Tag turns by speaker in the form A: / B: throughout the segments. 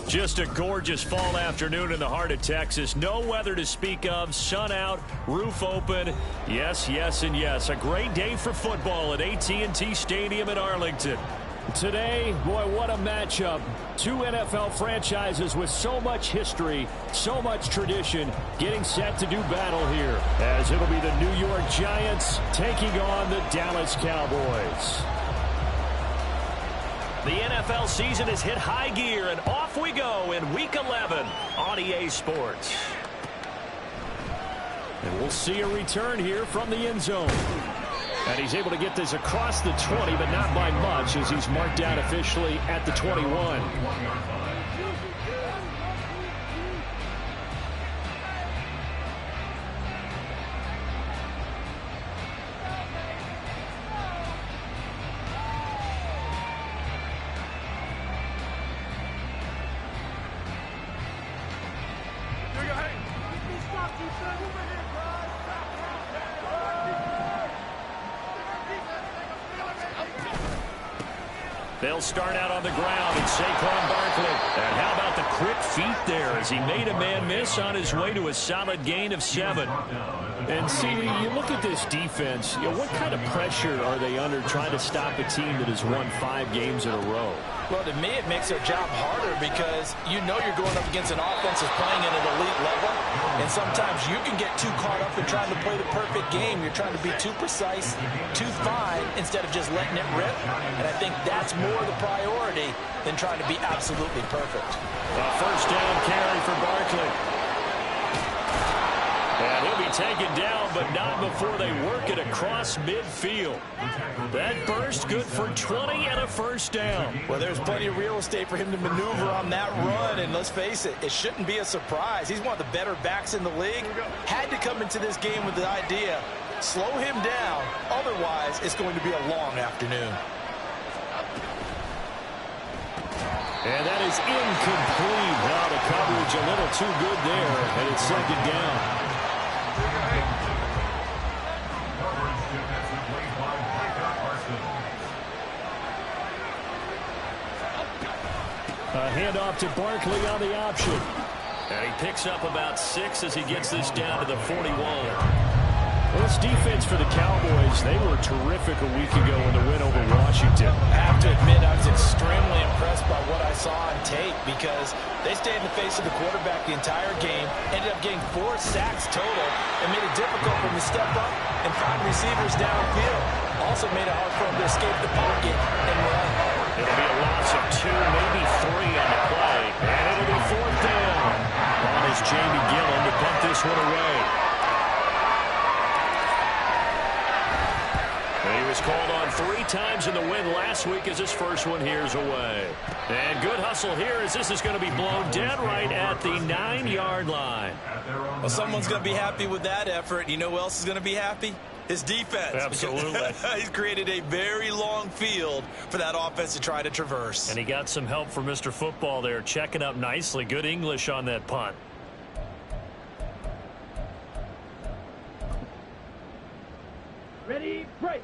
A: Just a gorgeous fall afternoon in the heart of Texas. No weather to speak of. Sun out, roof open. Yes, yes, and yes. A great day for football at AT&T Stadium in Arlington. Today, boy, what a matchup. Two NFL franchises with so much history, so much tradition, getting set to do battle here, as it'll be the New York Giants taking on the Dallas Cowboys. The NFL season has hit high gear, and off we go in Week 11 on EA Sports. And we'll see a return here from the end zone. And he's able to get this across the 20, but not by much, as he's marked down officially at the 21. They'll start out on the ground, and Saquon Barkley. And how about the quick feet there as he made a man miss on his way to a solid gain of 7. And see, you look at this defense, what kind of pressure are they under trying to stop a team that has won 5 games in a row?
B: Well, to me, it makes their job harder because you know you're going up against an offense that's playing at an elite level. And sometimes you can get too caught up in trying to play the perfect game. You're trying to be too precise, too fine, instead of just letting it rip. And I think that's more the priority than trying to be absolutely perfect.
A: A first down carry for Barkley. And he'll be taken down, but not before they work it across midfield. That burst good for 20 and a first down.
B: Well, there's plenty of real estate for him to maneuver on that run, and let's face it, it shouldn't be a surprise. He's one of the better backs in the league. Had to come into this game with the idea, slow him down, otherwise it's going to be a long afternoon.
A: And that is incomplete. Now the coverage a little too good there, and it's second down. A handoff to Barkley on the option. And he picks up about 6 as he gets this down to the 41. Well, this defense for the Cowboys, they were terrific a week ago in the win over Washington.
B: I have to admit, I was extremely impressed by what I saw on tape because they stayed in the face of the quarterback the entire game, ended up getting 4 sacks total, and made it difficult for him to step up and find receivers downfield. Also made it hard for him to escape the pocket and run.
A: It'll be a loss of 2, maybe 3 on the play. And it'll be 4th down. On is Jamie Gillen to punt this one away. He was called on 3 times in the win last week as his first one here's away. And good hustle here as this is going to be blown dead right at the 9-yard line.
B: Well, someone's going to be happy with that effort. You know who else is going to be happy? His defense.
A: Absolutely.
B: He's created a very long field for that offense to try to traverse.
A: And he got some help from Mr. Football there, checking up nicely. Good English on that punt.
C: Ready, break.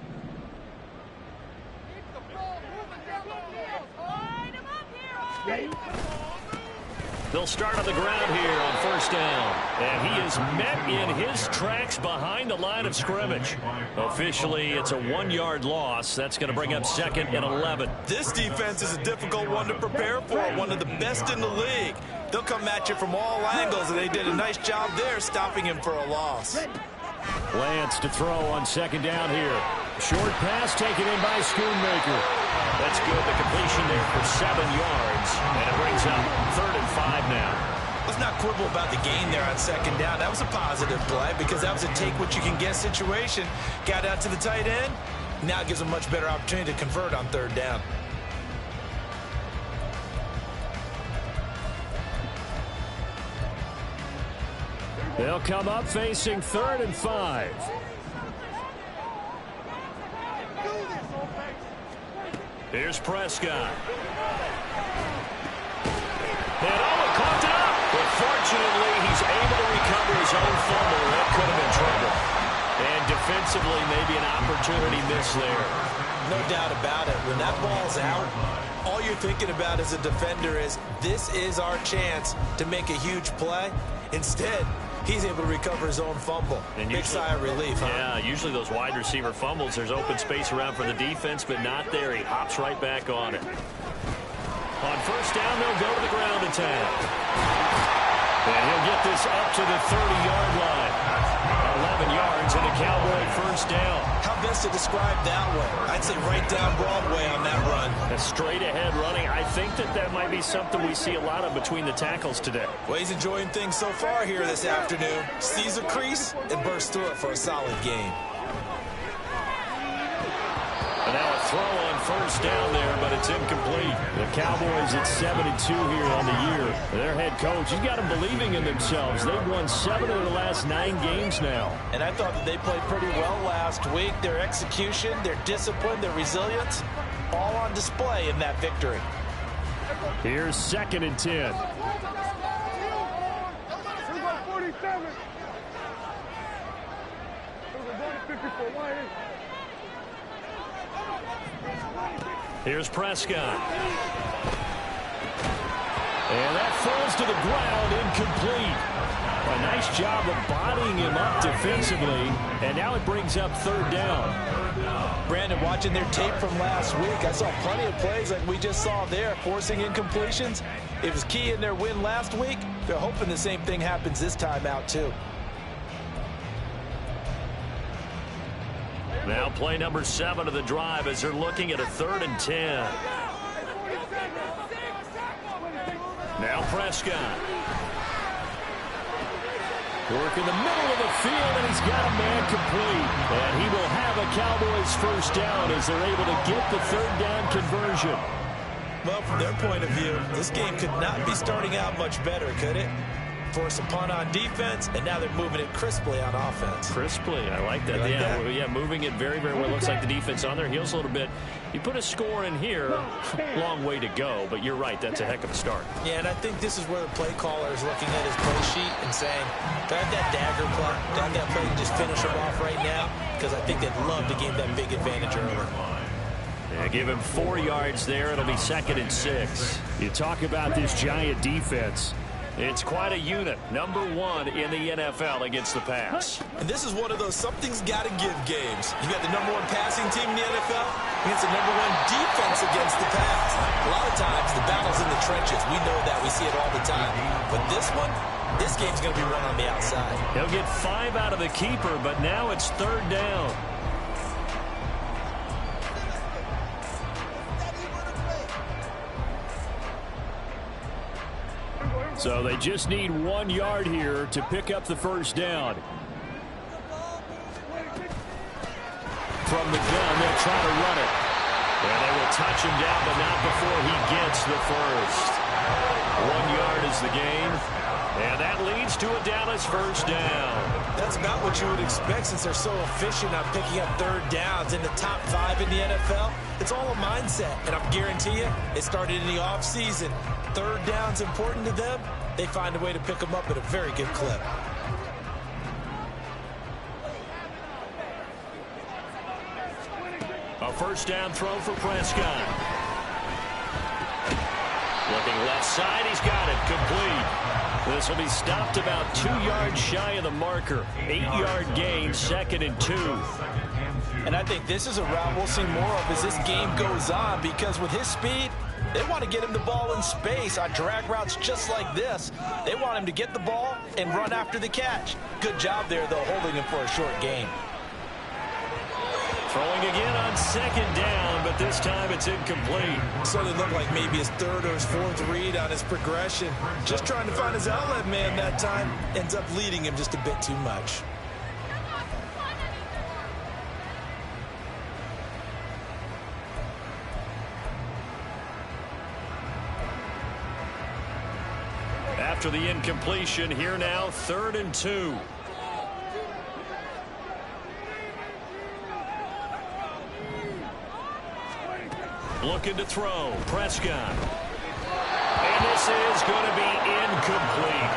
A: They'll start on the ground here on first down. And he is met in his tracks behind the line of scrimmage. Officially, it's a 1-yard loss. That's going to bring up 2nd and 11.
B: This defense is a difficult one to prepare for, one of the best in the league. They'll come at you from all angles, and they did a nice job there stopping him for a loss.
A: Lance to throw on 2nd down here. Short pass taken in by Schoonmaker. That's good. The completion there for 7 yards. And it brings up 3rd and 5 now.
B: Let's not quibble about the gain there on 2nd down. That was a positive play because that was a take-what-you-can-get situation. Got out to the tight end. Now it gives them a much better opportunity to convert on 3rd down.
A: They'll come up facing 3rd and 5. Here's Prescott. And coughed it up. But fortunately, he's able to recover his own fumble. That could have been trouble. And defensively, maybe an opportunity miss there.
B: No doubt about it. When that ball's out, all you're thinking about as a defender is, this is our chance to make a huge play. Instead, he's able to recover his own fumble. And big sigh of relief, huh?
A: Yeah, usually those wide receiver fumbles, there's open space around for the defense, but not there. He hops right back on it. On first down, they'll go to the ground attack. And he'll get this up to the 30-yard line. 11 yards and a Cowboy first down.
B: How best to describe that one? I'd say right down Broadway on that run.
A: A straight-ahead running. I think that might be something we see a lot of between the tackles today.
B: Well, he's enjoying things so far here this afternoon. Sees a crease and bursts through it for a solid gain.
A: And now a throw on first down there, but it's incomplete. The Cowboys at 7-2 here on the year. Their head coach, he's got them believing in themselves. They've won 7 of their last 9 games now.
B: And I thought that they played pretty well last week. Their execution, their discipline, their resilience, all on display in that victory.
A: Here's 2nd and 10. Here's Prescott. And that falls to the ground, incomplete. A nice job of bodying him up defensively, and now it brings up 3rd down.
B: Brandon, watching their tape from last week, I saw plenty of plays like we just saw there, forcing incompletions. It was key in their win last week. They're hoping the same thing happens this time out, too.
A: Now play number 7 of the drive as they're looking at a 3rd and 10. Now Prescott. Work in the middle of the field, and he's got a man complete. And he will have a Cowboys first down as they're able to get the 3rd down conversion.
B: Well, from their point of view, this game could not be starting out much better, could it? Force a punt on defense, and now they're moving it crisply on offense.
A: Crisply, I like that.
B: Like
A: yeah,
B: that?
A: Yeah, moving it very, very well. Looks like the defense on their heels a little bit. You put a score in here, long way to go, but you're right, that's a heck of a start.
B: Yeah, and I think this is where the play caller is looking at his play sheet and saying, do I have that dagger play? Do I have that play to just finish him off right now? Because I think they'd love to gain that big advantage early.
A: Yeah, give him 4 yards there. It'll be 2nd and 6. You talk about this Giant defense. It's quite a unit. Number 1 in the NFL against the pass.
B: And this is one of those something's got to give games. You got the number 1 passing team in the NFL against the number 1 defense against the pass. A lot of times the battle's in the trenches. We know that. We see it all the time. But this one, this game's going to be won on the outside.
A: He'll get 5 out of the keeper, but now it's 3rd down. So they just need 1 yard here to pick up the first down. From the gun, they'll try to run it. And they will touch him down, but not before he gets the first. 1 yard is the gain. And that leads to a Dallas first down.
B: That's about what you would expect since they're so efficient on picking up 3rd downs in the top 5 in the NFL. It's all a mindset, and I guarantee you, it started in the offseason. 3rd down's important to them. They find a way to pick them up at a very good clip.
A: A first down throw for Prescott. Looking left side, he's got it, complete. This will be stopped about 2 yards shy of the marker. 8-yard gain, 2nd and 2.
B: And I think this is a route we'll see more of as this game goes on, because with his speed, they want to get him the ball in space on drag routes just like this. They want him to get the ball and run after the catch. Good job there, though, holding him for a short gain.
A: Throwing again on 2nd down, but this time it's incomplete.
B: So it looked like maybe his 3rd or his 4th read on his progression. Just trying to find his outlet man that time. Ends up leading him just a bit too much.
A: After the incompletion, here now, 3rd and 2. Looking to throw. Prescott. And this is going to be incomplete.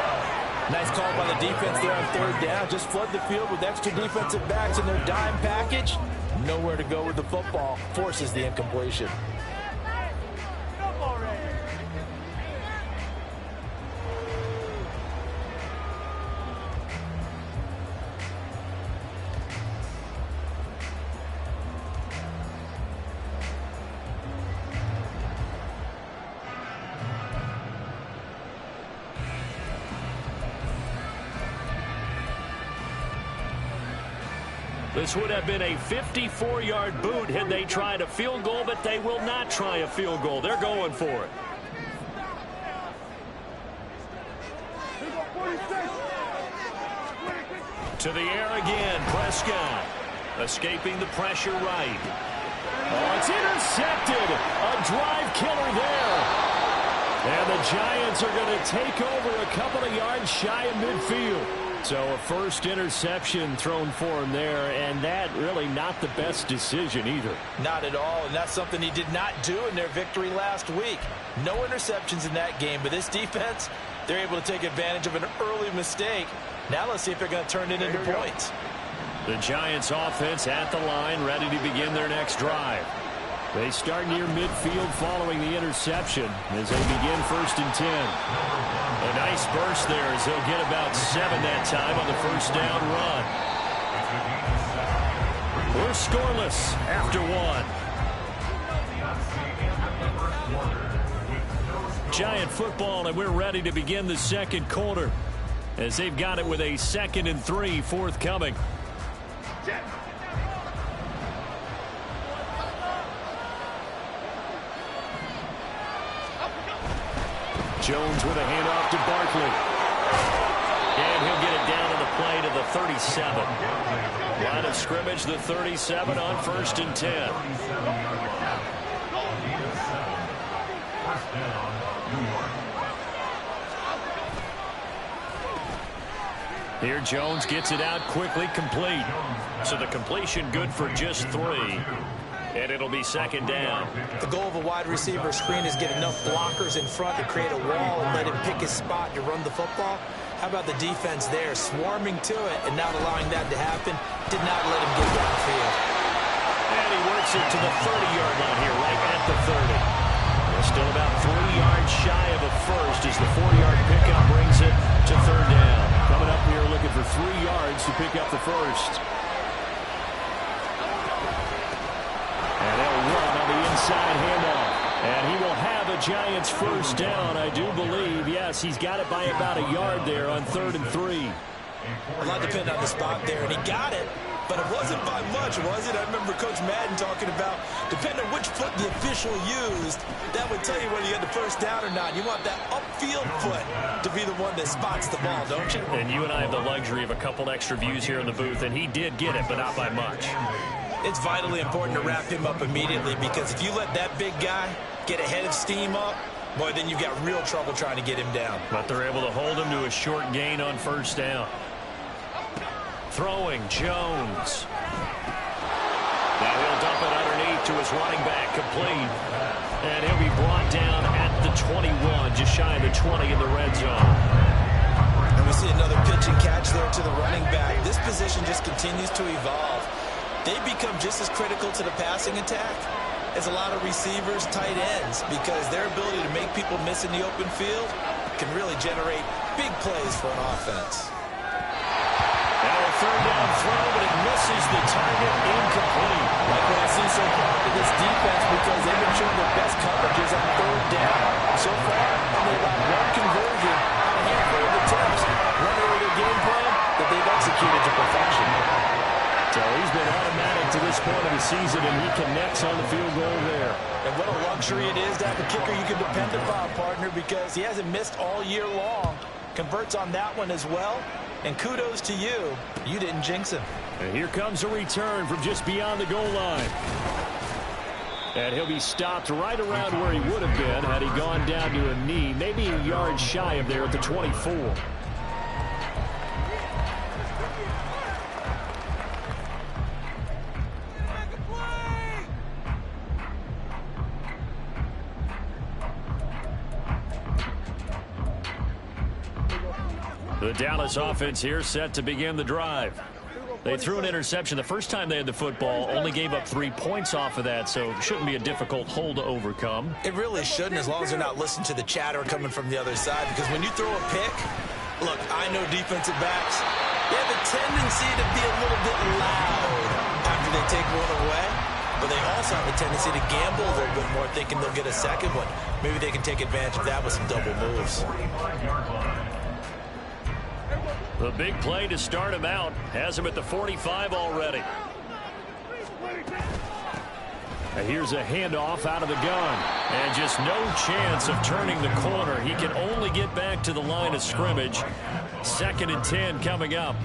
B: Nice call by the defense there on third down. Just flood the field with extra defensive backs in their dime package. Nowhere to go with the football. Forces the incompletion.
A: This would have been a 54-yard boot had they tried a field goal, but they will not try a field goal. They're going for it. To the air again, Prescott. Escaping the pressure right. Oh, it's intercepted. A drive killer there. And the Giants are going to take over a couple of yards shy of midfield. So a first interception thrown for him there, and that really not the best decision either.
B: Not at all, and that's something he did not do in their victory last week. No interceptions in that game, but this defense, they're able to take advantage of an early mistake. Now let's see if they're going to turn it into points.
A: The Giants offense at the line, ready to begin their next drive. They start near midfield following the interception as they begin 1st and 10. A nice burst there as they'll get about 7 that time on the first down run. We're scoreless after 1. Giant football, and we're ready to begin the second quarter as they've got it with a 2nd and 3 forthcoming. Jones with a handoff to Barkley. And he'll get it down on the play to the 37. Line of scrimmage, the 37 on 1st and 10. Here Jones gets it out quickly, complete. So the completion good for just 3. And it'll be 2nd down.
B: The goal of a wide receiver screen is get enough blockers in front to create a wall and let him pick his spot to run the football. How about the defense there, swarming to it and not allowing that to happen? Did not let him get downfield.
A: And he works it to the 30-yard line here, right at the 30. They're still about 3 yards shy of a first as the 4-yard pickup brings it to 3rd down. Coming up here looking for 3 yards to pick up the first. And they'll run on the inside handoff. And he will have a Giants first down, I do believe. Yes, he's got it by about a yard there on 3rd and 3.
B: A lot depended on the spot there, and he got it, but it wasn't by much, was it? I remember Coach Madden talking about, depending on which foot the official used, that would tell you whether you had the first down or not. You want that upfield foot to be the one that spots the ball, don't you?
A: And you and I have the luxury of a couple extra views here in the booth, and he did get it, but not by much.
B: It's vitally important to wrap him up immediately because if you let that big guy get a head of steam up, boy, then you've got real trouble trying to get him down.
A: But they're able to hold him to a short gain on 1st down. Throwing, Jones. Now he'll dump it underneath to his running back, complete. And he'll be brought down at the 21, just shy of the 20 in the red zone.
B: And we see another pitch and catch there to the running back. This position just continues to evolve. They become just as critical to the passing attack as a lot of receivers, tight ends, because their ability to make people miss in the open field can really generate big plays for an offense.
A: Now a 3rd down throw, but it misses the target, incomplete.
B: Like what I see so far to this defense because they've been showing their best coverages on 3rd down. So far, only about 1 conversion, a handful of attempts, running with a game plan that they've executed to perfection.
A: So he's been automatic to this point of the season, and he connects on the field goal there.
B: And what a luxury it is to have a kicker you can depend upon, partner, because he hasn't missed all year long. Converts on that one as well. And kudos to you. You didn't jinx him.
A: And here comes a return from just beyond the goal line. And he'll be stopped right around where he would have been had he gone down to a knee, maybe a yard shy of there at the 24. The Dallas offense here set to begin the drive. They threw an interception the first time they had the football, only gave up 3 points off of that, so it shouldn't be a difficult hole to overcome.
B: It really shouldn't, as long as they're not listening to the chatter coming from the other side, because when you throw a pick, look, I know defensive backs, they have a tendency to be a little bit loud after they take one away, but they also have a tendency to gamble a little bit more, thinking they'll get a second one. Maybe they can take advantage of that with some double moves.
A: The big play to start him out has him at the 45 already. And here's a handoff out of the gun. And just no chance of turning the corner. He can only get back to the line of scrimmage. 2nd and 10 coming up.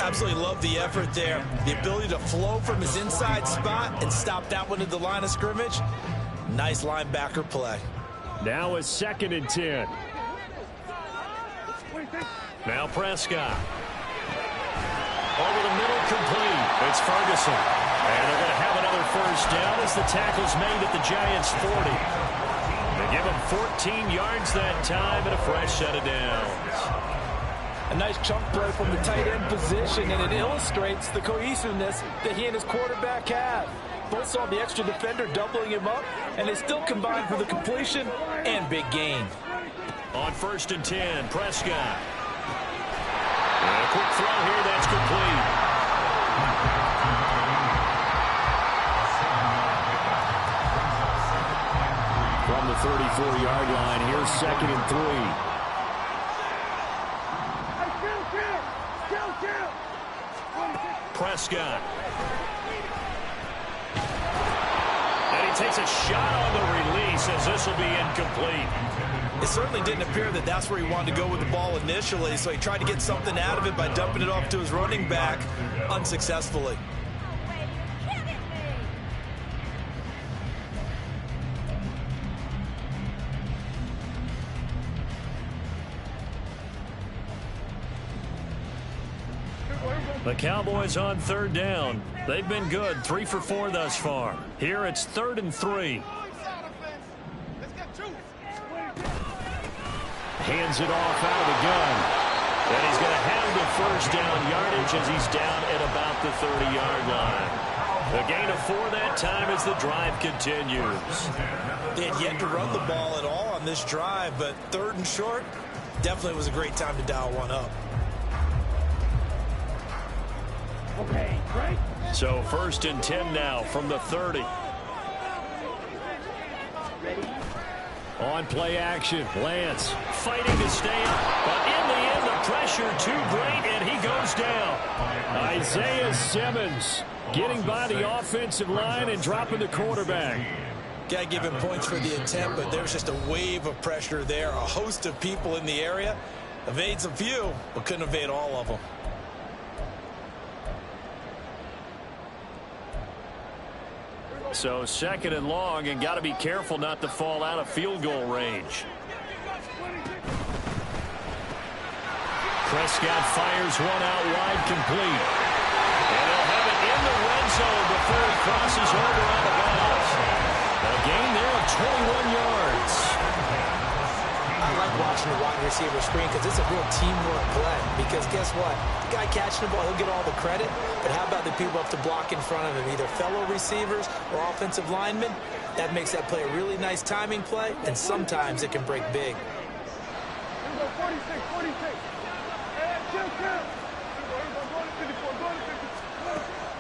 B: Absolutely love the effort there. The ability to flow from his inside spot and stop that one at the line of scrimmage. Nice linebacker play.
A: Now it's 2nd and 10. Now Prescott. Over the middle, complete. It's Ferguson. And they're going to have another first down as the tackle's made at the Giants' 40. They give him 14 yards that time and a fresh set of downs.
C: A nice chunk play from the tight end position, and it illustrates the cohesiveness that he and his quarterback have. Both saw the extra defender doubling him up, and they still combined for the completion and big gain.
A: On 1st and 10, Prescott. And a quick throw here, that's complete. From the 34-yard line, here's 2nd and 3. Prescott. And he takes a shot on the release as this will be incomplete.
B: It certainly didn't appear that that's where he wanted to go with the ball initially, so he tried to get something out of it by dumping it off to his running back unsuccessfully.
A: The Cowboys on 3rd down. They've been good, 3 for 4 thus far. Here it's 3rd and 3. Hands it off out of the gun. And he's going to have the first down yardage as he's down at about the 30-yard line. A gain of 4 that time as the drive continues.
B: They had yet to run the ball at all on this drive, but 3rd and short definitely was a great time to dial one up.
C: Okay, great.
A: So 1st and 10 now from the 30. On play action, Lance fighting to stay up, but in the end the pressure too great and he goes down. Isaiah Simmons getting by the offensive line and dropping the quarterback.
B: Got to give him points for the attempt, but there's just a wave of pressure there. A host of people in the area. Evades a few, but couldn't evade all of them.
A: So 2nd and long, and got to be careful not to fall out of field goal range. Prescott fires one out wide, complete. And they'll have it in the red zone before he crosses over on the bounce. A gain there of 21 yards.
B: I like watching the wide receiver screen because it's a real teamwork play. Because guess what? The guy catching the ball, he'll get all the credit. But how about the people up to block in front of him, either fellow receivers or offensive linemen? That makes that play a really nice timing play, and sometimes it can break big.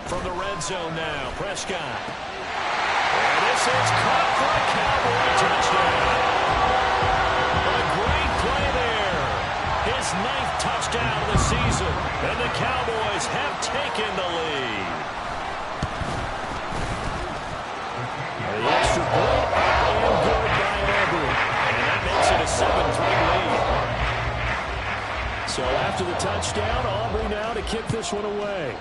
A: From the red zone now, Prescott. And this is caught for a Cowboy touchdown. A great play there. His 9th touchdown of the season. And the Cowboys have taken the lead. The extra point and good by Aubrey. And that makes it a 7-3 lead. So after the touchdown, Aubrey now to kick this one away.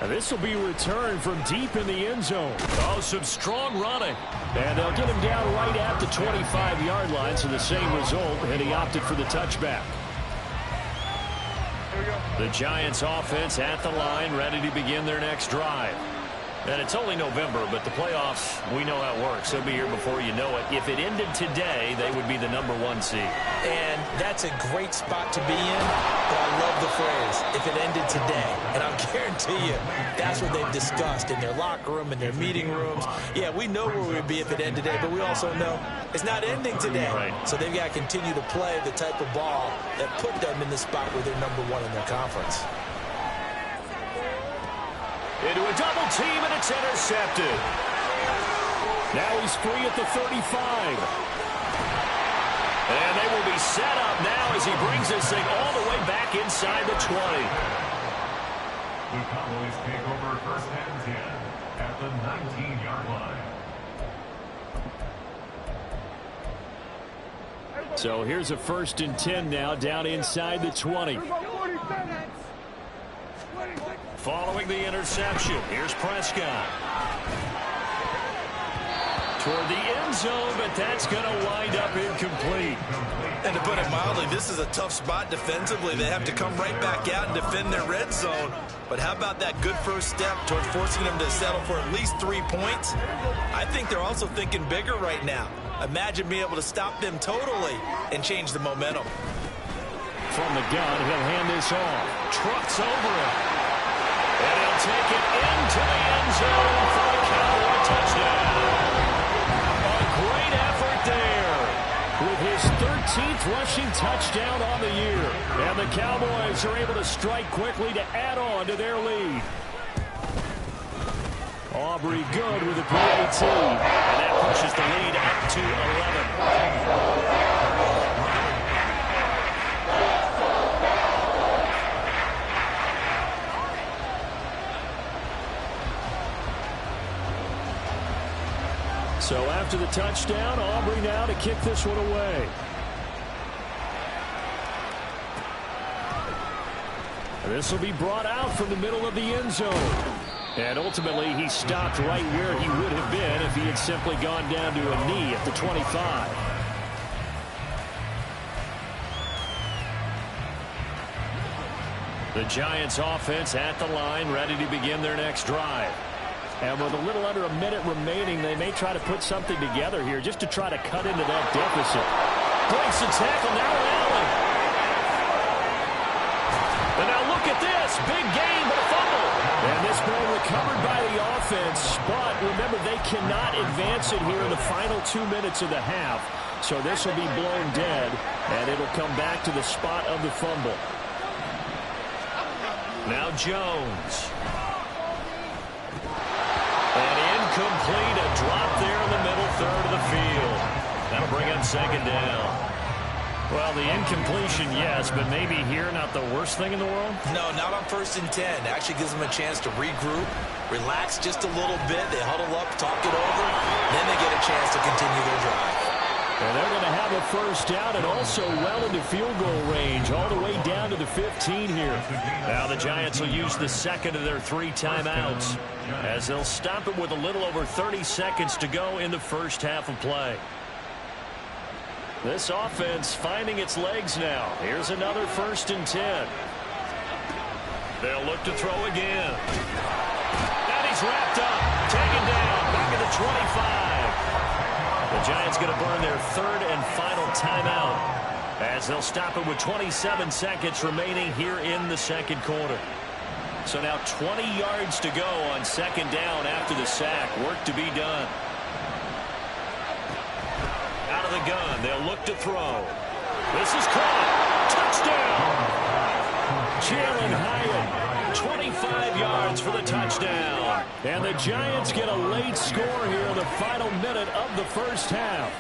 A: And this will be returned from deep in the end zone. Oh, some strong running. And they'll get him down right at the 25-yard line, so the same result, and he opted for the touchback. The Giants offense at the line, ready to begin their next drive. And it's only November, but the playoffs, we know how it works. They'll be here before you know it. If it ended today, they would be the #1 seed.
B: And that's a great spot to be in, but I love the phrase, if it ended today. And I'll guarantee you, that's what they've discussed in their locker room, in their meeting rooms. Yeah, we know where we would be if it ended today, but we also know it's not ending today.
A: Right.
B: So they've got to continue to play the type of ball that put them in the spot where they're #1 in their conference.
A: Into a double team, and it's intercepted.
C: Now he's free at the 35.
A: And they will be set up now as he brings this thing all the way back inside the 20.
D: The Cowboys take over first and 10 at the 19-yard line.
A: So here's a 1st and 10 now down inside the 20. Following the interception, here's Prescott. Toward the end zone, but that's going to wind up incomplete.
B: And to put it mildly, this is a tough spot defensively. They have to come right back out and defend their red zone. But how about that good first step towards forcing them to settle for at least 3 points? I think they're also thinking bigger right now. Imagine being able to stop them totally and change the momentum.
A: From the gun, he'll hand this off. Trucks over it. And he'll take it into the end zone for a Cowboy touchdown. A great effort there with his 13th rushing touchdown on the year. And the Cowboys are able to strike quickly to add on to their lead. Aubrey good with a PAT. And that pushes the lead up to 11. So after the touchdown, Aubrey now to kick this one away. This will be brought out from the middle of the end zone. And ultimately, he stopped right where he would have been if he had simply gone down to a knee at the 25. The Giants offense at the line, ready to begin their next drive. And with a little under a minute remaining, they may try to put something together here just to try to cut into that deficit. Breaks the tackle, now Allen. And now look at this. Big gain, but a fumble. And this ball recovered by the offense. But remember, they cannot advance it here in the final 2 minutes of the half. So this will be blown dead, and it'll come back to the spot of the fumble. Now Jones. And incomplete, a drop there in the middle third of the field. That'll bring up 2nd down. Well, the incompletion, yes, but maybe here not the worst thing in the world?
B: No, not on 1st and 10. It actually gives them a chance to regroup, relax just a little bit. They huddle up, talk it over, then they get a chance to continue their drive.
A: And they're going to have a 1st down and also well into field goal range, all the way down to the 15 here. Now the Giants will use the 2nd of their 3 timeouts as they'll stop it with a little over 30 seconds to go in the first half of play. This offense finding its legs now. Here's another 1st and 10. They'll look to throw again. And he's wrapped up, taken down, back at the 25. The Giants going to burn their 3rd and final timeout as they'll stop it with 27 seconds remaining here in the 2nd quarter. So now 20 yards to go on 2nd down after the sack. Work to be done. Out of the gun, they'll look to throw. This is caught. Touchdown! Jalen Hyatt, 25 yards for the touchdown. And the Giants get a late score here in the final minute of the first half.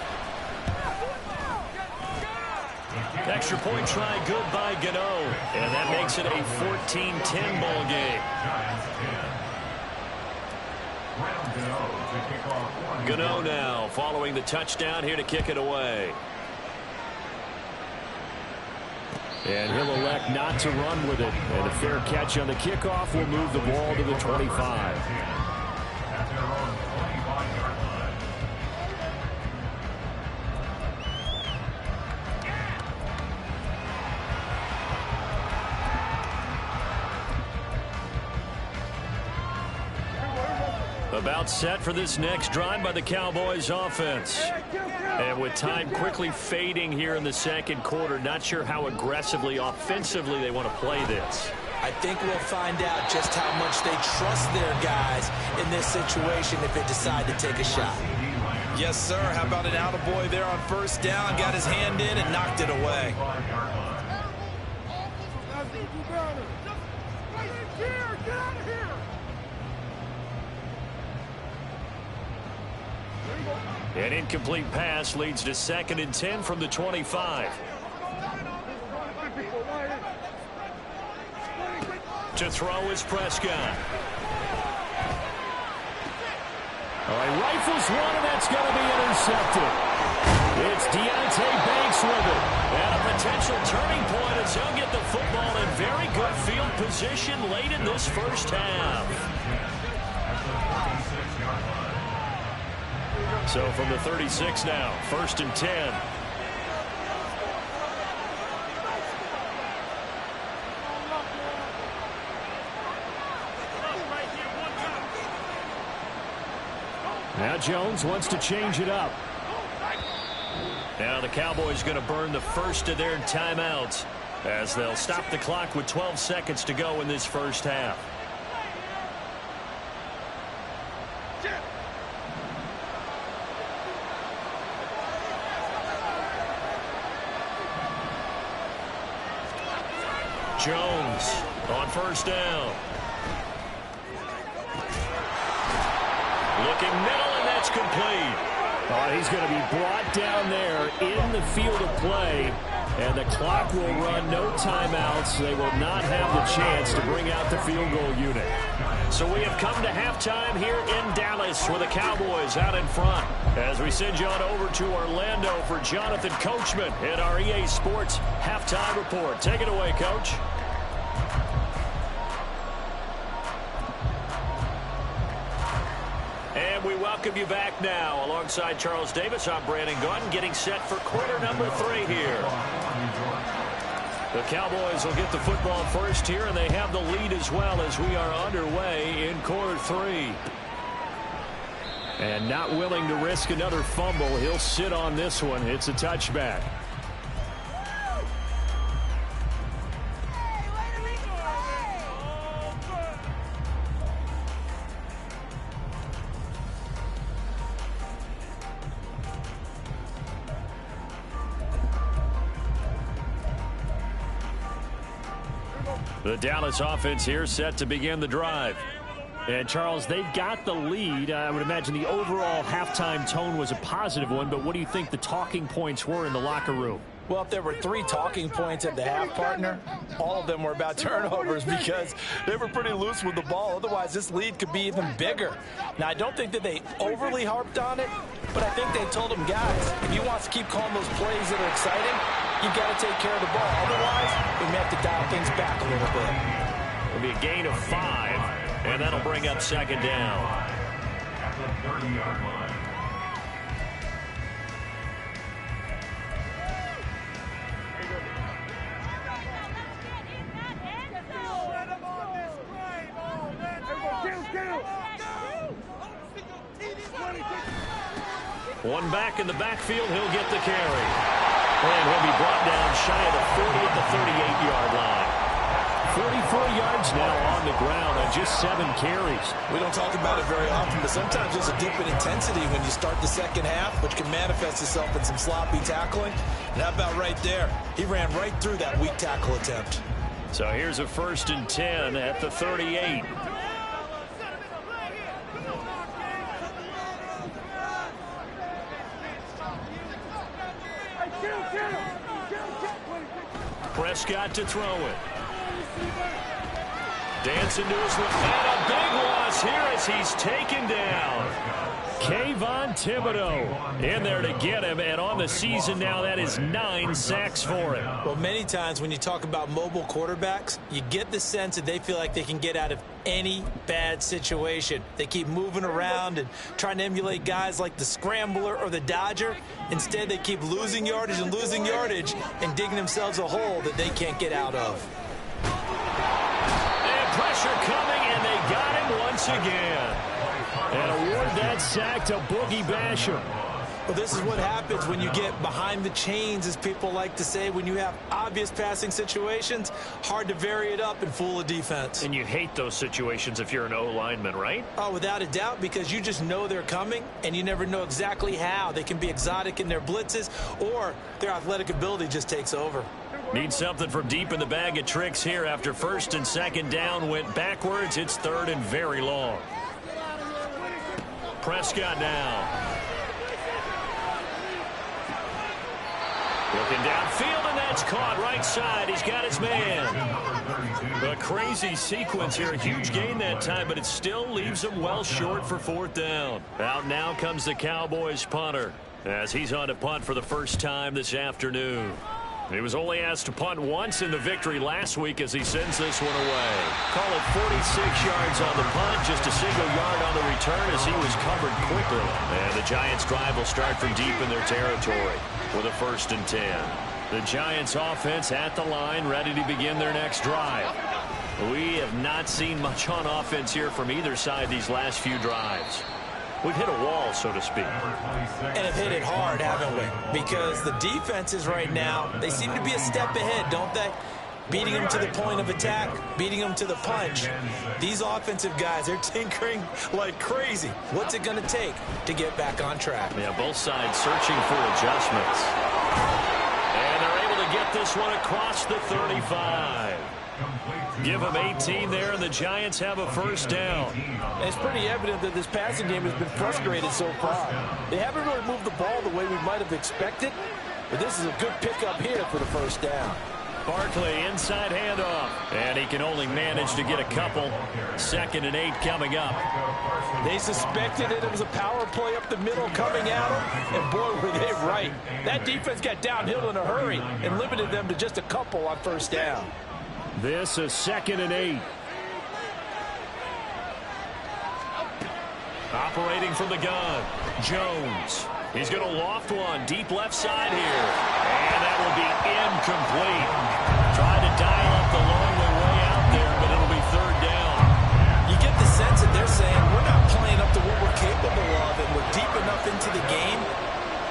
A: Extra point try good by Gano. And that makes it a 14-10 ball game. Gano now following the touchdown here to kick it away. And he'll elect not to run with it. And a fair catch on the kickoff will move the ball to the 25. About set for this next drive by the Cowboys offense. And with time quickly fading here in the second quarter, not sure how aggressively, offensively they want to play this.
B: I think we'll find out just how much they trust their guys in this situation if they decide to take a shot.
C: Yes, sir. How about an attaboy there on first down? Got his hand in and knocked it away.
A: An incomplete pass leads to 2nd and 10 from the 25. To throw is Prescott. Oh, he rifles one, and that's going to be intercepted. It's Deontay Banks with it. And a potential turning point as he'll get the football in very good field position late in this first half. So from the 36 now, 1st and 10. Now Jones wants to change it up. Now the Cowboys going to burn the first of their timeouts as they'll stop the clock with 12 seconds to go in this first half. Jones on first down. Looking middle, and that's complete. Oh, he's going to be brought down there in the field of play, and the clock will run, no timeouts. They will not have the chance to bring out the field goal unit. So we have come to halftime here in Dallas with the Cowboys out in front. As we send you on over to Orlando for Jonathan Coachman in our EA Sports Halftime Report. Take it away, Coach. And we welcome you back now. Alongside Charles Davis, I'm Brandon Gordon, getting set for quarter number 3 here. The Cowboys will get the football first here, and they have the lead as well as we are underway in quarter 3. And not willing to risk another fumble, he'll sit on this one. It's a touchback. The Dallas offense here set to begin the drive. And, Charles, they've got the lead. I would imagine the overall halftime tone was a positive one, but what do you think the talking points were in the locker room?
B: Well, if there were 3 talking points at the half, partner, all of them were about turnovers because they were pretty loose with the ball. Otherwise, this lead could be even bigger. Now, I don't think that they overly harped on it, but I think they told them, guys, if you want to keep calling those plays that are exciting, you've got to take care of the ball. Otherwise, we may have to dial things back a little bit.
A: It'll be a gain of 5, and that'll bring up 2nd down.
D: At the 30-yard line.
A: One back in the backfield, he'll get the carry. And he'll be brought down shy of the 40 at the 38-yard line. 44 yards now on the ground on just 7 carries.
B: We don't talk about it very often, but sometimes there's a dip in intensity when you start the second half, which can manifest itself in some sloppy tackling. And how about right there? He ran right through that weak tackle attempt.
A: So here's a 1st and 10 at the 38. Prescott to throw it. Dancing to his left. And a big loss here as he's taken down. Kayvon Thibodeau in there to get him. And on the season now, that is 9 sacks for him.
B: Well, many times when you talk about mobile quarterbacks, you get the sense that they feel like they can get out of any bad situation. They keep moving around and trying to emulate guys like the Scrambler or the Dodger. Instead, they keep losing yardage and digging themselves a hole that they can't get out of.
A: And pressure coming, and they got him once again. And award that sack to Boogie Basham.
C: Well, this is what happens when you get behind the chains, as people like to say. When you have obvious passing situations, hard to vary it up and fool a defense.
A: And you hate those situations if you're an O-lineman, right?
C: Oh, without a doubt, because you just know they're coming, and you never know exactly how. They can be exotic in their blitzes, or their athletic ability just takes over.
A: Need something from deep in the bag of tricks here. After first and second down went backwards, it's third and very long. Prescott now. Looking downfield, and that's caught right side. He's got his man. A crazy sequence here. A huge gain that time, but it still leaves him well short for fourth down. Out now comes the Cowboys punter as he's on to punt for the first time this afternoon. He was only asked to punt once in the victory last week as he sends this one away. Call it 46 yards on the punt, just a single yard on the return as he was covered quickly. And the Giants' drive will start from deep in their territory with a 1st and 10. The Giants' offense at the line, ready to begin their next drive. We have not seen much on offense here from either side these last few drives. We've hit a wall, so to speak.
C: And have hit it hard, haven't we? Because the defenses right now, they seem to be a step ahead, don't they? Beating them to the point of attack, beating them to the punch. These offensive guys, they're tinkering like crazy. What's it going to take to get back on track?
A: Yeah, both sides searching for adjustments. And they're able to get this one across the 35. Give them 18 there, and the Giants have a first down.
C: And it's pretty evident that this passing game has been frustrated so far. They haven't really moved the ball the way we might have expected, but this is a good pickup here for the first down.
A: Barkley, inside handoff, and he can only manage to get a couple. 2nd and 8 coming up.
C: They suspected it was a power play up the middle coming at them, and boy, were they right. That defense got downhill in a hurry and limited them to just a couple on first down.
A: This is 2nd and 8. Operating from the gun, Jones. He's going to loft one deep left side here. And that will be incomplete. Tried to dial up the long way out there, but it'll be 3rd down.
C: You get the sense that they're saying we're not playing up to what we're capable of, and we're deep enough into the game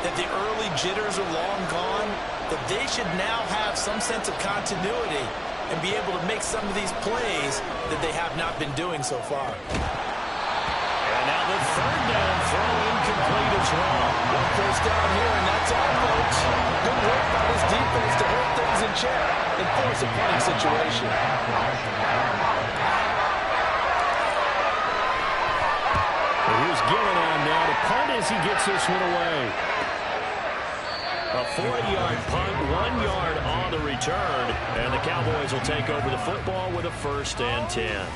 C: that the early jitters are long gone, that they should now have some sense of continuity and be able to make some of these plays that they have not been doing so far.
A: And now the 3rd down throw incomplete as well.
C: One first down here, and that's all, folks. Good work by this defense to hold things in check and force a punting situation.
A: And here's Gillen on now to punt as he gets this one away. A 40-yard punt, 1 yard on the return, and the Cowboys will take over the football with a 1st and 10.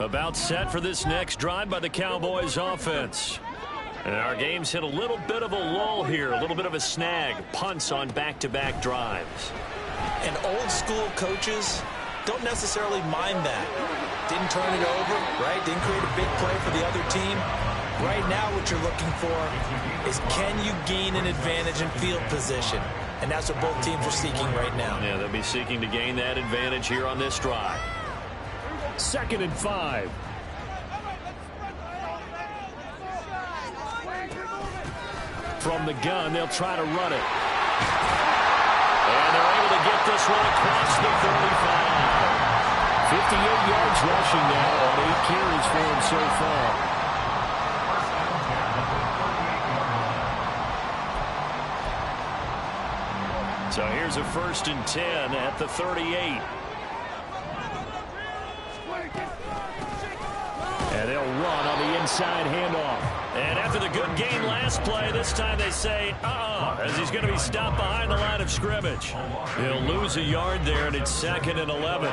A: About set for this next drive by the Cowboys offense. And our game's hit a little bit of a lull here, a little bit of a snag. Punts on back-to-back drives.
C: And old school coaches don't necessarily mind that. Didn't turn it over, right? Didn't create a big play for the other team. Right now what you're looking for is, can you gain an advantage in field position? And that's what both teams are seeking right now.
A: Yeah, they'll be seeking to gain that advantage here on this drive. 2nd and 5. From the gun, they'll try to run it. And they're able to get this one across the 35. 58 yards rushing now on 8 carries for him so far. So here's a 1st and 10 at the 38. And they'll run on the inside handoff. And after the good gain last play, this time they say, as he's going to be stopped behind the line of scrimmage. He'll lose a yard there, and it's 2nd and 11.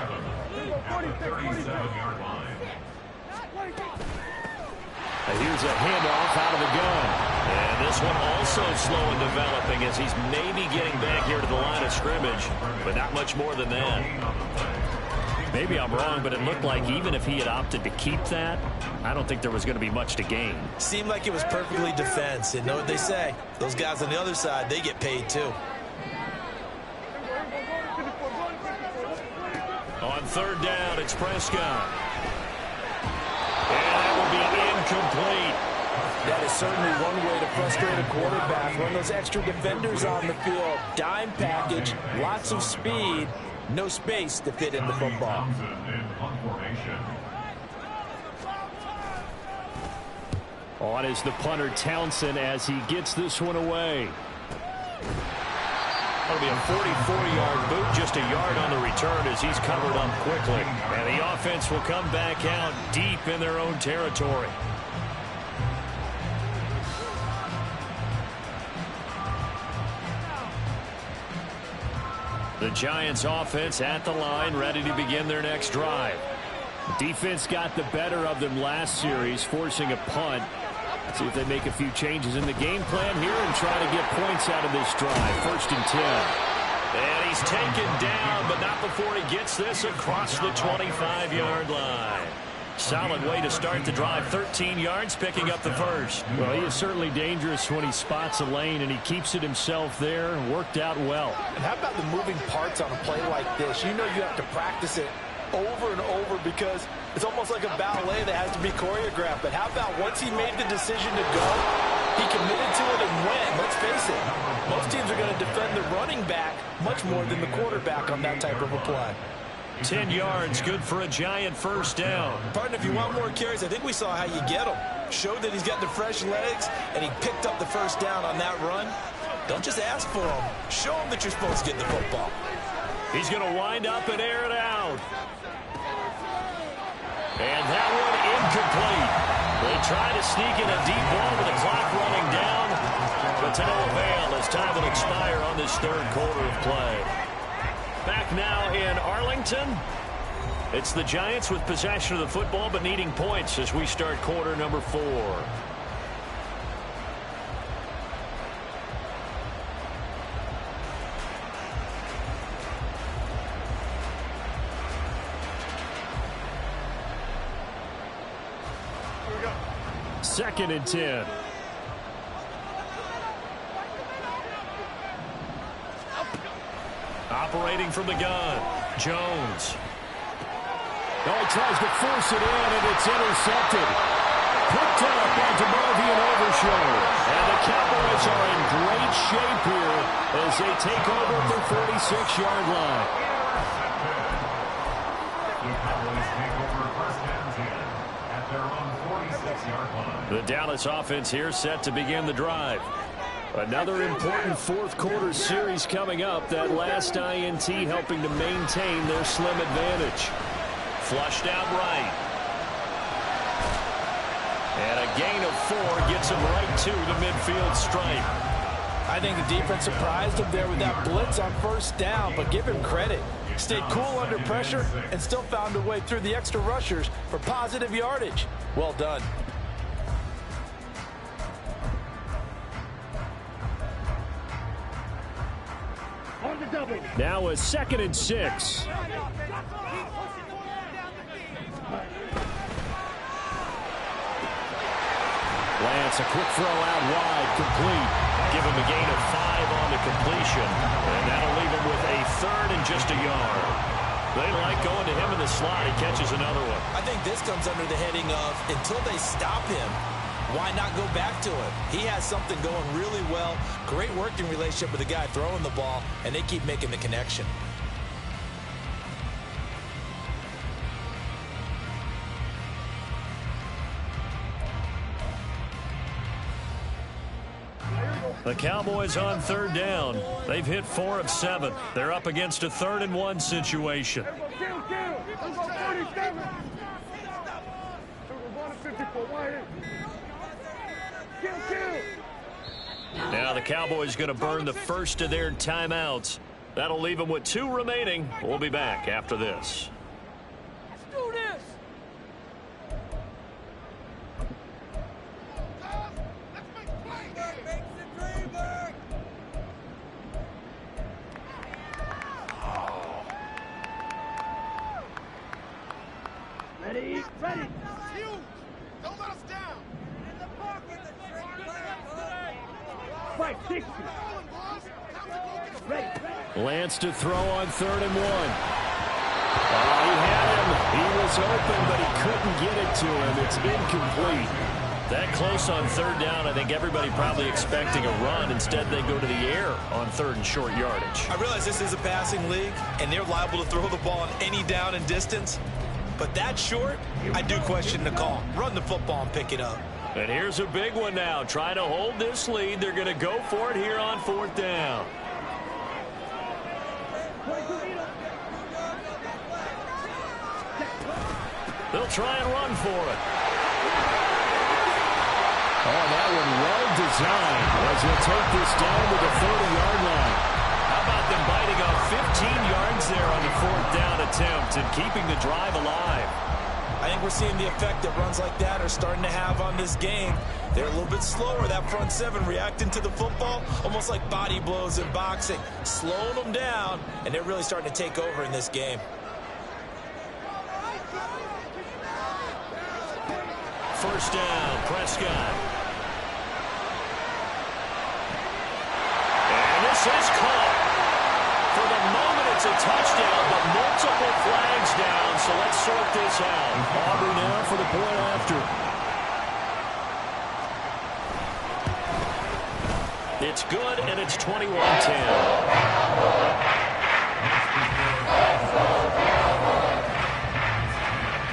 A: Here's a handoff out of the gun. And this one also slow in developing as he's maybe getting back here to the line of scrimmage, but not much more than that. Maybe I'm wrong, but it looked like even if he had opted to keep that, I don't think there was going to be much to gain.
B: Seemed like it was perfectly defense. And know what they say? Those guys on the other side, they get paid too.
A: On third down, it's Prescott. And that will be incomplete.
C: That is certainly one way to frustrate a quarterback. Run those extra defenders on the field. Dime package, lots of speed, no space to fit in the football.
A: On is the punter Townsend as he gets this one away. That'll be a 44-yard boot, just a yard on the return as he's covered up quickly. And the offense will come back out deep in their own territory. The Giants offense at the line, ready to begin their next drive. The defense got the better of them last series, forcing a punt. See if they make a few changes in the game plan here and try to get points out of this drive. 1st and 10. And he's taken down, but not before he gets this across the 25-yard line. Solid way to start the drive. 13 yards, picking up the first. Well, he is certainly dangerous when he spots a lane, and he keeps it himself there. Worked out well.
C: And how about the moving parts on a play like this? You know you have to practice it over and over because it's almost like a ballet that has to be choreographed. But how about once he made the decision to go, he committed to it and went. Let's face it, most teams are going to defend the running back much more than the quarterback on that type of a play.
A: 10 yards, good for a Giant first down.
B: Pardon, if you want more carries, I think we saw how you get him. Showed that he's got the fresh legs, and he picked up the first down on that run. Don't just ask for him. Show him that you're supposed to get the football.
A: He's going to wind up and air it out. And that one incomplete. They try to sneak in a deep ball with the clock running down, but to no avail as time will expire on this third quarter of play. Back now in Arlington. It's the Giants with possession of the football but needing points as we start quarter number 4. Second and 10. Operating from the gun, Jones. Oh, he tries to force it in, and it's intercepted. Picked up by DeMarvion Overshow. And the Cowboys are in great shape here as they take over at their 46-yard line.
D: The Cowboys take over 1st and 10 at their own 46-yard line.
A: The Dallas offense here set to begin the drive. Another important fourth quarter series coming up. That last INT helping to maintain their slim advantage. Flushed out right. And a gain of 4 gets him right to the midfield stripe.
C: I think the defense surprised him there with that blitz on first down, but give him credit. Stayed cool under pressure and still found a way through the extra rushers for positive yardage. Well done.
A: Now a 2nd and 6. Lance, a quick throw out wide, complete. Give him a gain of 5 on the completion. And that'll leave him with a 3rd and just a yard. They like going to him in the slot. He catches another one.
B: I think this comes under the heading of until they stop him, why not go back to him? He has something going really well. Great working relationship with the guy throwing the ball, and they keep making the connection.
A: The Cowboys on third down. They've hit 4 of 7. They're up against a 3rd and 1 situation. Now the Cowboys going to burn the first of their timeouts. That'll leave them with 2 remaining. We'll be back after this.
E: Don't let us down.
A: Lance to throw on 3rd and 1. He had him. He was open, but he couldn't get it to him. It's incomplete. That close on 3rd down, I think everybody probably expecting a run. Instead, they go to the air on 3rd and short yardage.
B: I realize this is a passing league, and they're liable to throw the ball on any down and distance. But that short, I do question the call. Run the football and pick it up.
A: And here's a big one now. Trying to hold this lead. They're going to go for it here on 4th down. They'll try and run for it. Oh, that one well designed as he'll take this down to the 40-yard line. How about them biting off 15 yards there on the 4th down attempt and keeping the drive alive?
B: I think we're seeing the effect that runs like that are starting to have on this game. They're a little bit slower, that front seven reacting to the football, almost like body blows in boxing, slowing them down, and they're really starting to take over in this game.
A: First down, Prescott. And this is caught. For the moment, it's a touchdown, but multiple flags down, so let's sort this out. Auburn now for the point after. It's good, and it's 21-10.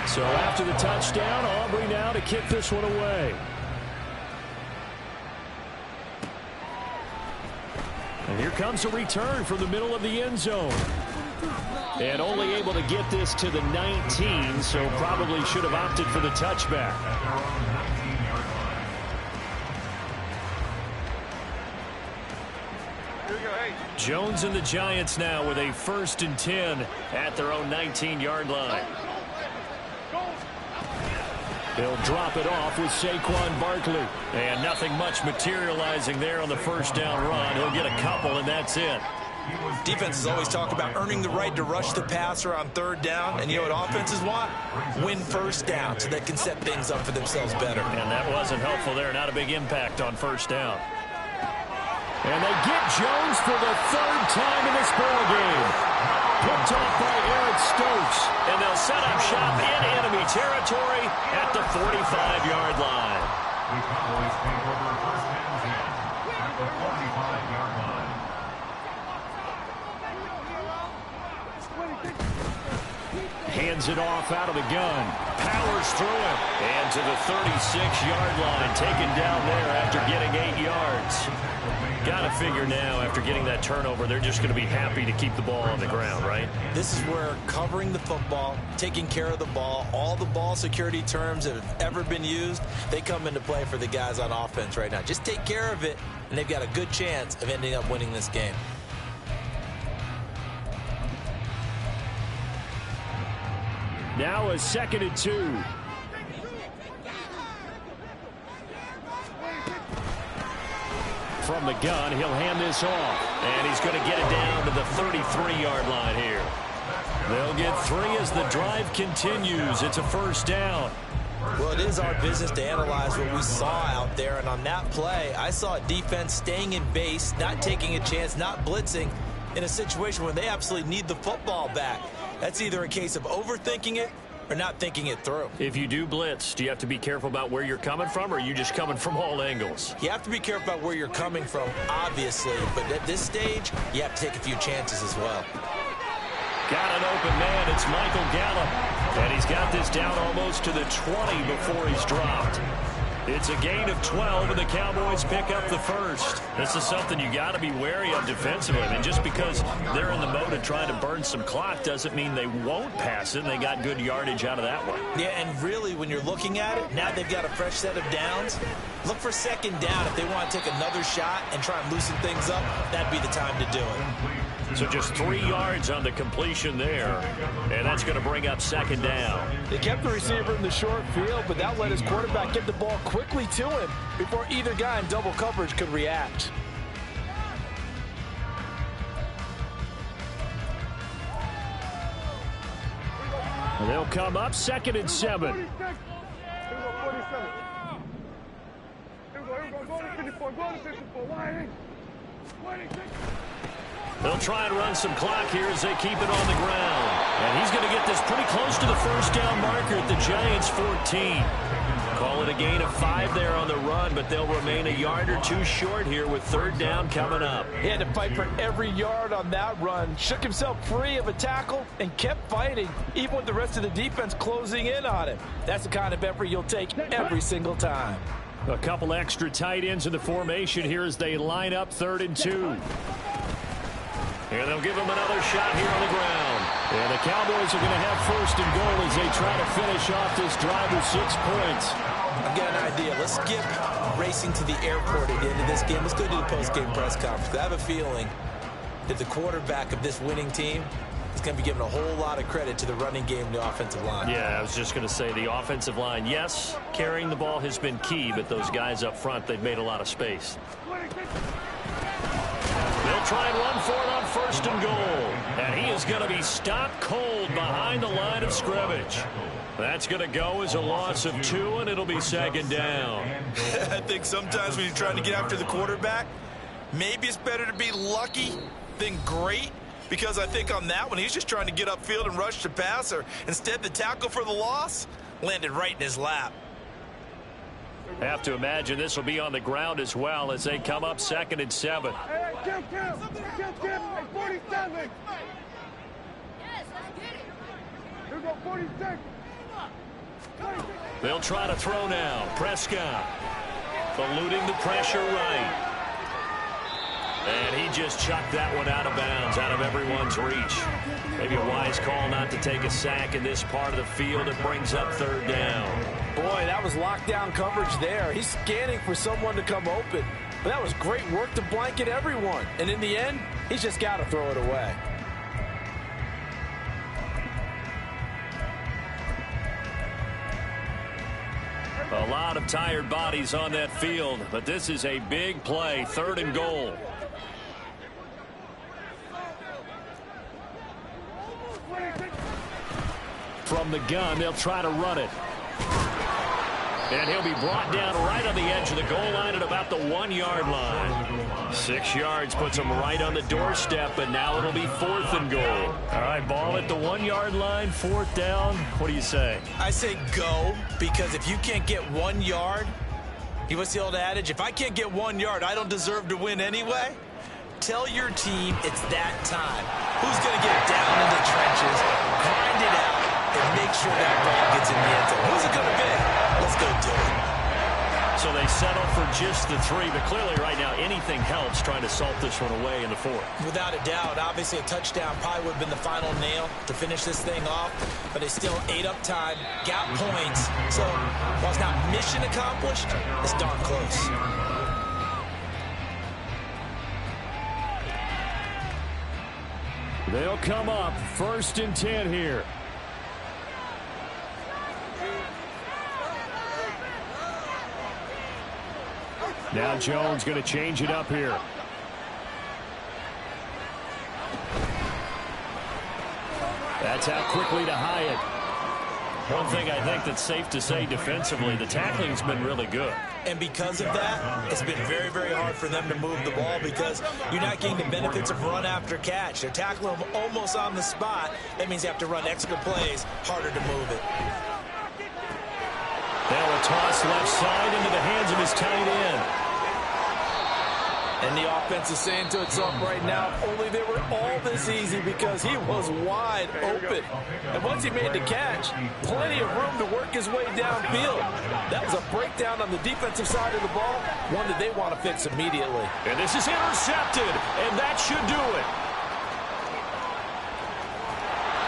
A: So after the touchdown, Aubrey now to kick this one away. And here comes a return from the middle of the end zone. And only able to get this to the 19, so probably should have opted for the touchback. Jones and the Giants now with a 1st and 10 at their own 19-yard line. They'll drop it off with Saquon Barkley. And nothing much materializing there on the first down run. He'll get a couple, and that's it.
B: Defenses always talk about earning the right to rush the passer on 3rd down. And you know what offenses want? Win first down so they can set things up for themselves better.
A: And that wasn't helpful there. Not a big impact on first down. And they get Jones for the 3rd time in this ball game. Picked off by Eric Stokes. And they'll set up shop in enemy territory at the 45-yard line.
D: The Cowboys take over 1st and 10 at the 45-yard line.
A: Hands it off out of the gun. Powers through it. And to the 36-yard line. Taken down there after getting 8 yards. Got to figure now, after getting that turnover, they're just going to be happy to keep the ball on the ground, right?
B: This is where covering the football, taking care of the ball, all the ball security terms that have ever been used, they come into play for the guys on offense right now. Just take care of it, and they've got a good chance of ending up winning this game.
A: Now a 2nd and 2. From the gun, he'll hand this off. And he's going to get it down to the 33-yard line here. They'll get 3 as the drive continues. It's a first down.
B: Well, it is our business to analyze what we saw out there. And on that play, I saw a defense staying in base, not taking a chance, not blitzing in a situation where they absolutely need the football back. That's either a case of overthinking it or not thinking it through.
A: If you do blitz, do you have to be careful about where you're coming from, or are you just coming from all angles?
B: You have to be careful about where you're coming from, obviously, but at this stage, you have to take a few chances as well.
A: Got an open man. It's Michael Gallup, and he's got this down almost to the 20 before he's dropped. It's a gain of 12, and the Cowboys pick up the first. This is something you got to be wary of defensively. I mean, just because they're in the mode of trying to burn some clock doesn't mean they won't pass it. And they got good yardage out of that one.
B: Yeah, and really, when you're looking at it, now they've got a fresh set of downs. Look for 2nd down. If they want to take another shot and try and loosen things up, that'd be the time to do it.
A: So just 3 yards on the completion there. And that's going to bring up 2nd down.
C: They kept the receiver in the short field, but that let his quarterback get the ball quickly to him before either guy in double coverage could react.
A: They'll come up 2nd and 7. They'll try and run some clock here as they keep it on the ground. And he's going to get this pretty close to the first down marker at the Giants' 14. Call it a gain of 5 there on the run, but they'll remain a yard or two short here with 3rd down coming up.
C: He had to fight for every yard on that run, shook himself free of a tackle, and kept fighting, even with the rest of the defense closing in on him. That's the kind of effort you'll take every single time.
A: A couple extra tight ends in the formation here as they line up 3rd and 2. And they'll give him another shot here on the ground. And the Cowboys are going to have 1st and goal as they try to finish off this drive with 6 points.
B: I've got an idea. Let's skip racing to the airport at the end of this game. Let's go to the post-game press conference. I have a feeling that the quarterback of this winning team is going to be given a whole lot of credit to the running game and the offensive line.
A: Yeah, I was just going to say the offensive line, yes, carrying the ball has been key, but those guys up front, they've made a lot of space. They'll try and run for it on 1st and goal. And he is going to be stopped cold behind the line of scrimmage. That's going to go as a loss of 2, and it'll be 2nd down.
E: I think sometimes when you're trying to get after the quarterback, maybe it's better to be lucky than great. Because I think on that one, he's just trying to get upfield and rush the passer. Instead, the tackle for the loss landed right in his lap.
A: Have to imagine this will be on the ground as well as they come up 2nd and 7. They'll try to throw now. Prescott eluding the pressure right. And he just chucked that one out of bounds, out of everyone's reach. Maybe a wise call not to take a sack in this part of the field. It brings up 3rd down.
C: Boy, that was lockdown coverage there. He's scanning for someone to come open. But that was great work to blanket everyone. And in the end, he's just got to throw it away.
A: A lot of tired bodies on that field, but this is a big play, 3rd and goal. From the gun, they'll try to run it. And he'll be brought down right on the edge of the goal line at about the 1-yard line. 6 yards puts him right on the doorstep, but now it'll be 4th and goal. All right, ball at the 1-yard line, 4th down. What do you say?
B: I say go, because if you can't get 1 yard, what's the old adage? If I can't get 1 yard, I don't deserve to win anyway. Tell your team it's that time. Who's going to get down in the trenches, grind it out, and make sure that ball gets in the end zone? Who's it going to be? Let's go do it.
A: So they settle for just the 3, but clearly right now anything helps trying to salt this one away in the 4th.
B: Without a doubt, obviously a touchdown probably would have been the final nail to finish this thing off, but they still ate up time, got points. So while it's not mission accomplished, it's darn close.
A: They'll come up 1st and 10 here. Now Jones going to change it up here. That's out quickly to Hyatt. One thing I think that's safe to say defensively, the tackling's been really good.
B: And because of that, it's been very, very hard for them to move the ball because you're not getting the benefits of run after catch. They're tackling them almost on the spot. That means you have to run extra plays, harder to move it.
A: Now a toss left side into the hands of his tight end.
C: And the offense is saying to itself right now, if only they were all this easy, because he was wide open. And once he made the catch, plenty of room to work his way downfield. That was a breakdown on the defensive side of the ball, one that they want to fix immediately.
A: And this is intercepted, and that should do it.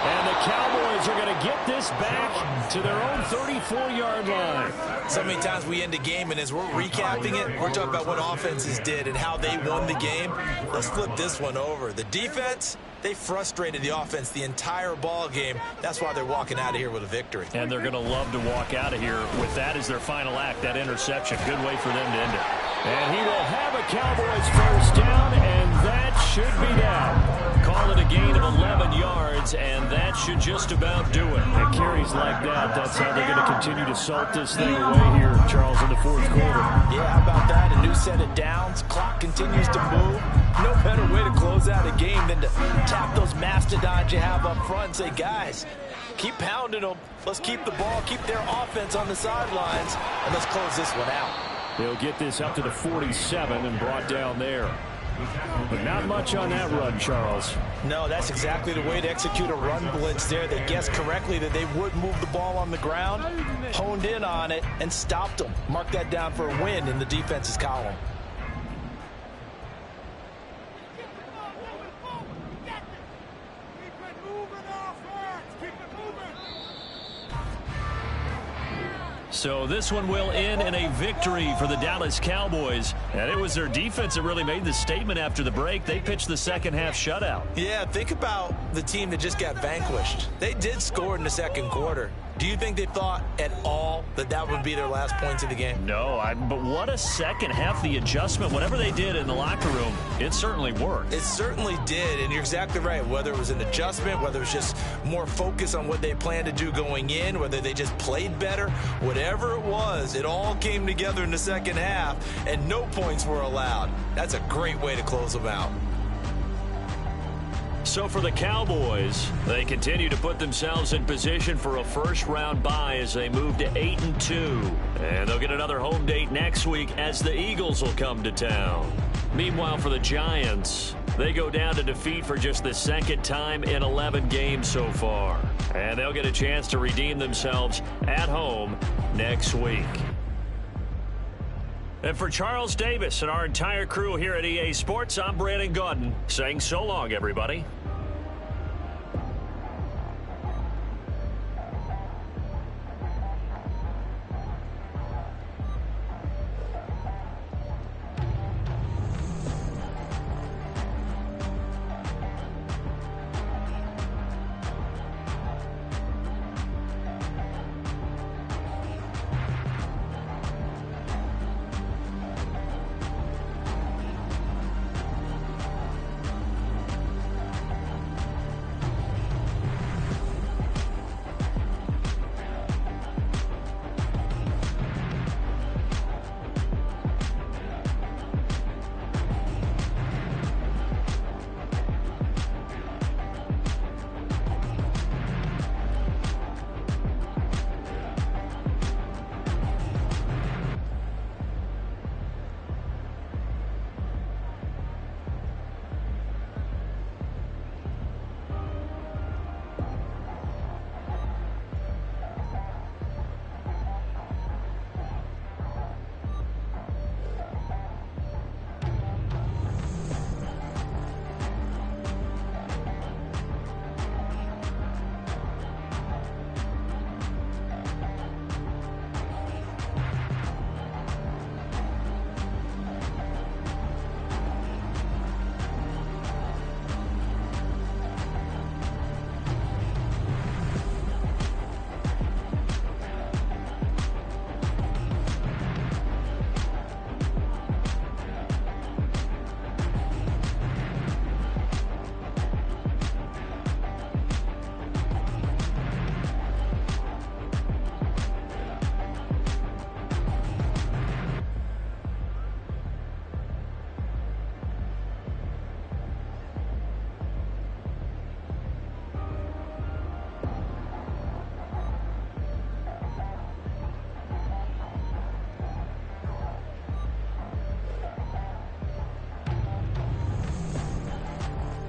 A: And the Cowboys are going to get this back to their own 34-yard line.
B: So many times we end a game, and as we're recapping it, we're talking about what offenses did and how they won the game. Let's flip this one over. The defense, they frustrated the offense the entire ball game. That's why they're walking out of here with a victory.
A: And they're going to love to walk out of here with that as their final act, that interception. Good way for them to end it. And he will have a Cowboys first down, and that should be that. Call call it a gain of 11 yards, and that should just about do it.
C: And carries like that, that's how they're going to continue to salt this thing away here, Charles, in the fourth quarter.
B: Yeah, how about that? A new set of downs. Clock continues to move. No better way to close out a game than to tap those mastodons you have up front and say, guys, keep pounding them. Let's keep the ball, keep their offense on the sidelines, and let's close this one out.
C: They'll get this up to the 47 and brought down there. But not much on that run, Charles.
B: No, that's exactly the way to execute a run blitz there. They guessed correctly that they would move the ball on the ground, honed in on it, and stopped them. Mark that down for a win in the defense's column.
A: So this one will end in a victory for the Dallas Cowboys. And it was their defense that really made the statement after the break. They pitched the second half shutout.
B: Yeah, think about the team that just got vanquished. They did score in the second quarter. Do you think they thought at all that that would be their last points of the game?
A: No, but what a second half. The adjustment, whatever they did in the locker room, it certainly worked.
B: It certainly did, and you're exactly right. Whether it was an adjustment, whether it was just more focus on what they planned to do going in, whether they just played better, whatever it was, it all came together in the second half, and no points were allowed. That's a great way to close them out.
A: So for the Cowboys, they continue to put themselves in position for a first-round bye as they move to 8-2. And they'll get another home date next week as the Eagles will come to town. Meanwhile, for the Giants, they go down to defeat for just the second time in 11 games so far. And they'll get a chance to redeem themselves at home next week. And for Charles Davis and our entire crew here at EA Sports, I'm Brandon Gaudin saying so long, everybody.